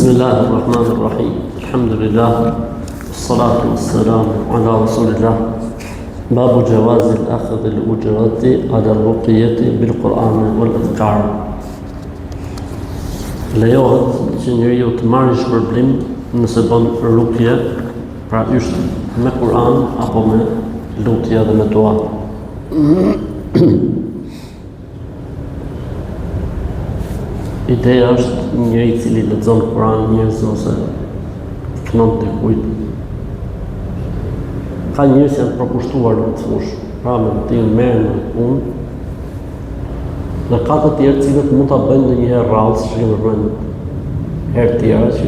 بسم الله الرحمن الرحيم الحمد لله والصلاة والسلام على رسول الله باب جواز الأخذ الأجرة على الرقية بالقرآن والأذكار. Lejohet që njeriu të marrë shpërblim nëse bën rukje, pra ysht me Kur'an apo me lutje dhe me dua. Ideja është njëri i cili lexon Kur'an njerëz ose kënon dikujt. Ka njerëz që janë përkushtuar në të fush, pra me të merren në punë. Dhe ka të tjerë cilët mund ta bëjnë ndonjëherë rrallë, siç kemi përmendur herë tjera, që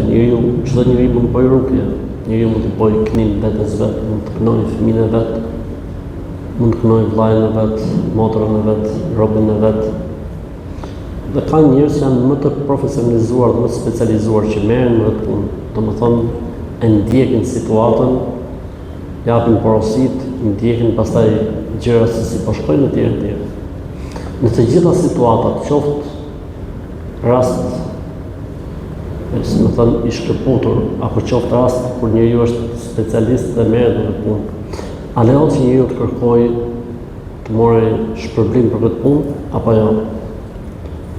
çdo njeri mund të bëjë rukje. Njeriu mund të bëjë kënim vetes vet, mund të kënojë fëmijën e vet, mund të kënojë vllajën e vet, motrën e vet, robën e vet. Dhe ka njerëz që janë më të profesionalizuar dhe më të specializuar që merren me këtë punë. Domethënë e ndjekin situatën, japin porositë, ndjekin pastaj gjërat se si po shkojnë etj etj. Në të gjitha situatat, qoftë rast si më thënë i shkëputur, apo qoftë rast kur njeriu është specialist dhe merret me këtë punë, a lejohet që njeriu të kërkojë të morë shpërblim për këtë punë apo jo?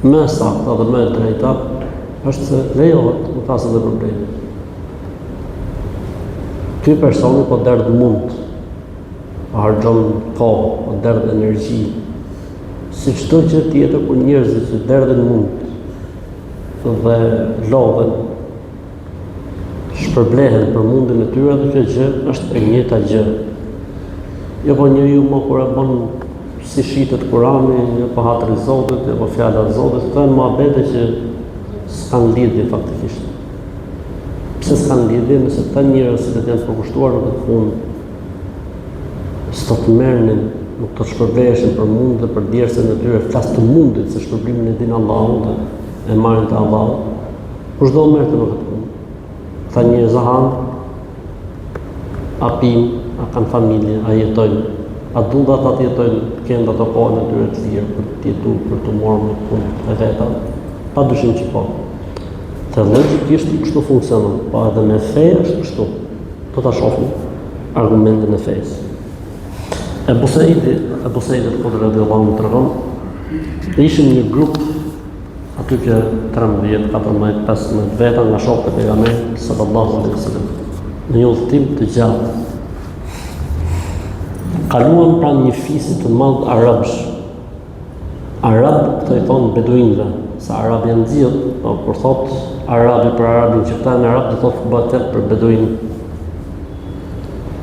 Më saktë dhe më e drejta është se lejohet, nuk ka asnjë problem. Ky personi po derdh mund, harxhon kohë, po derdh energji, si çdo gjë tjetër kur njerëzit që derdhin mund dhe lodhen, shpërblehen për mundin e tyre dhe kjo gjë është e njëjta gjë. Jo po njeriu më kur e bën si shitet Kurani, jo po hatri Zotit, jo po fjala e Zotit, këto janë muhabete që s'kan lidhje faktikisht. Pse s'kan lidhje? Nëse këta njerëz që janë përkushtuar në këtë punë, s'do të merrnin, nuk të shpërbleheshin për mund dhe për djersën e tyre, flas të mundit, se shpërblimin e din Allahu dhe e marrin të Allahu, kush do merrte në këtë punë? Këta njerëz hanë, a pinë, a kanë familje, a jetojnë, a duan ata të jetojnë, kënd ato kohën e tyre të lirë për të jetuar, për të marrë në punë e veta? Padyshim që po. Të logjikisht kështu funksionon, po edhe me fe është kështu. Do ta shohim argumentin e fesë. Ebu Saidi al-Khudri radhiyallahu anhu tregon, ishim një grup aty që 13, 14, 15 veta nga shokët e pejgamberit sallallahu alaihi wasallam në një udhëtim të gjatë. Kaluan pranë një fisi të madh arabësh. Arab këto i thonë beduinëve, sa arab janë nxjell, po kur thot arabi për arabin që këta në arab do thotë bëhet për beduin.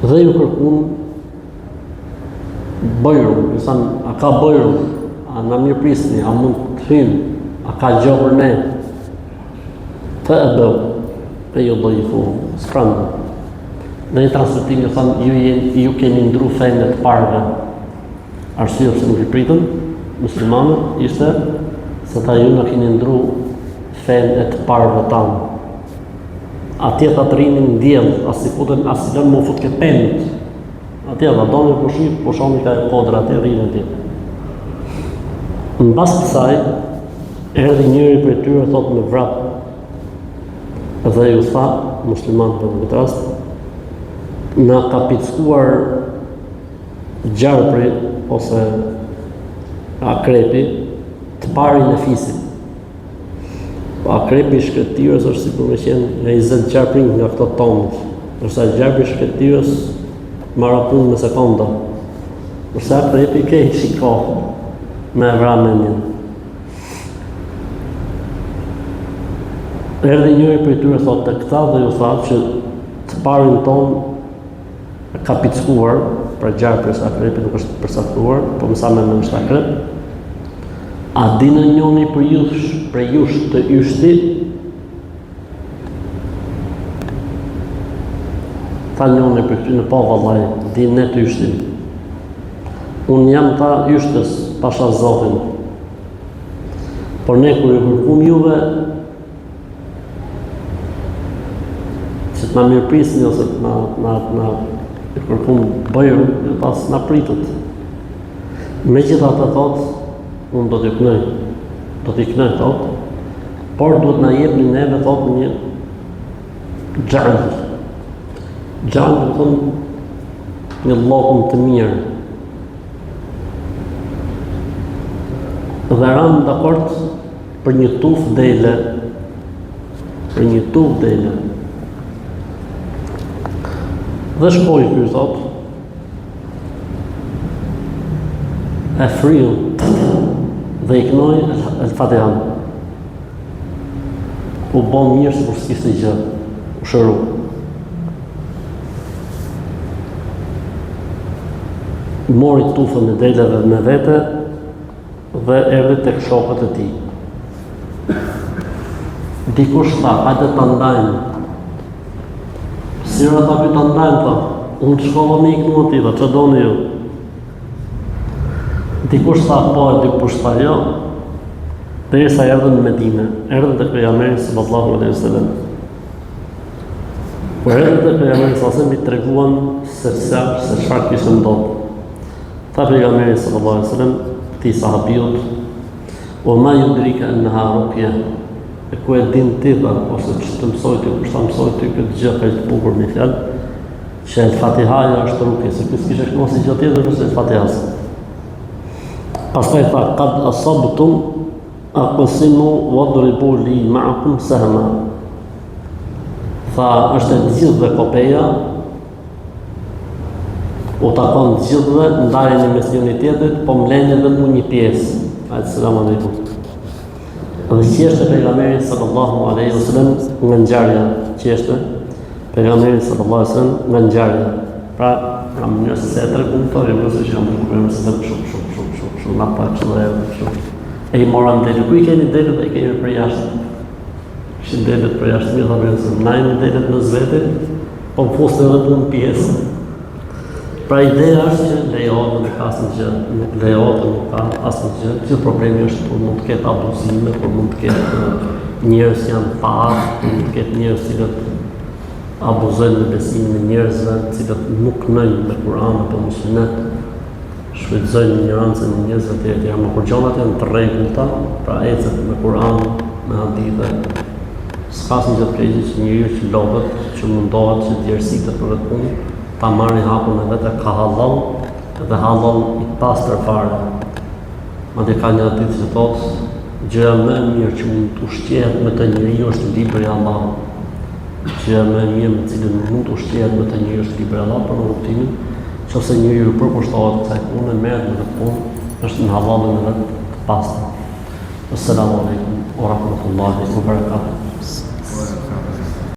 Dhe ju kërkuan bojru, ju thanë, a ka bojru, a na mirë prisni, a mund të hymë, a ka gjë për ne? Të e bëu, e ju dojfu, s'prandë. Në një transmetim ju thanë, ju keni ndru fejnë të parve. Arsye pse nuk i pritën, muslimanët, ishte se ta ju në keni ndru fejnë të parve tanë. Atje ta të rinin ndjellë, as si lënë më fut ke pendët. Atje dhe doni po shoni ka e kodra, atje rrinë atje. Në bas kësaj, erdhi njëri për tyre thot me vrap, dhe ju tha, muslimanëve në këtë rast, na ka pickuar gjarpri ose akrepi të parin e fisit. Akrepi i shkretirës është si për me qenë 20 gjarprin nga këto tonët, nërsa gjarpri i shkretirës marra punë me sekonda, përsa akrepi ke i shikohë me vramenin. Erdhi njëri për tyre thot të këta dhe ju tha që të parin tonë ka pickuar, pra gjarpri së akrepi nuk është përsaktuar, po mësa me është akrep. A dinë njoni për jush të yshti? Ta njoni për këty në po vallaj, dinë ne të yshtin. Unë jam ta yshtës, pasha Zotin. Por ne kur ju kërkum juve, që të na mirëprisni ose të na kërkum bëjru, ju pas na pritët. Megjithatë thotë, unë do t'i kënoj, thot, por duhet na jepni neve thot një Gjall do të thonë një llokum të mirë. Dhe ranë dakord për një tufë dele. Dhe shkoj ky thot, e friu dhe i knoj el-Fatihan. U bon mirë se kur s'kishte gjë, u shëru. Mori tufën e deleve me vete dhe erdhi tek shokët e tij. Dikush tha, hajde ta ndajmë. Sira ta ta ndajmë, tha. Unë të shkova me iknu ati, tha, që doni ju? Dikush tha, po e dikush tha, jo. Derisa erdhën në Medinë, erdhën te pejgamberi sallallahu alaihi wasallam. Kur erdhën te pejgamberi sallallahu alaihi wasallam i treguan se çfarë kishte ndodhur. Tha pejgamberi sallallahu alaihi wasallam ti sahabiut, o ma yudrika annaha ruqya. E ku e din ti dha, ose që të mësoj ty, kur ta mësoj ty këtë gjë ka të bukur me fjalë, që el-Fatihaja është rukje, se ky s'kishte knosi gjë tjetër përse el-Fatihas. Pastaj tha, qad asabtum aqsimu wadribu li ma'akum sahma. Tha, është e gjithë dhe kopeja, u takon gjithëve, ndarjeni mes njëri tjetrit, po mleni edhe mu një pjesë. Ajde, selam aleikum. Dhe qeshte pejgamberi sallallahu alaihi wasallam nga ngjarja, qeshte pejgamberi sallallahu alaihi wasallam nga ngjarja. Pra, kam një se tregun to, jo se jam problem se shumë na pa çfarë. E i moram deri ku i keni deri dhe i keni për jashtë. Kishin delet për jashtë, mi thamë se najmë delet në zvete, po më foste edhe punë pjesë. Pra ideja është që lejohet në ka asnjë gjë, nuk lejohet nuk ka asnjë gjë. Gjithë problemi është kur mund të ketë abuzime, kur mund të ketë njerëz janë pa art, kur mund të ketë njerëz cilët abuzojnë në besimin e njerëzve, cilët nuk knojnë me Kur'an apo me Sunet, shfrytëzojnë ignorancën e njerëzve të tjerë. Më kur gjonat janë të rregullta, pra ecet me Kur'an, me hadithe, s'ka asnjë gjë të keqe që njeriu që lodhet, që mundohet që të djersitet për këtë punë, ta marri hapun e vetë ka halal dhe halal i pastër fare. Madje ka një hadith që thotë, gjëja më e mirë që mund të ushqehet me të njeriu është libri i Allahut. Gjëja më e mirë me cilën mund të ushqehet me të njeriu është libri i Allahut për kuptimin, nëse njeriu përkushtohet kësaj pune, merret me këtë punë, është në halalin e vetë të pastër. Assalamu alaikum wa rahmatullahi wa barakatuh.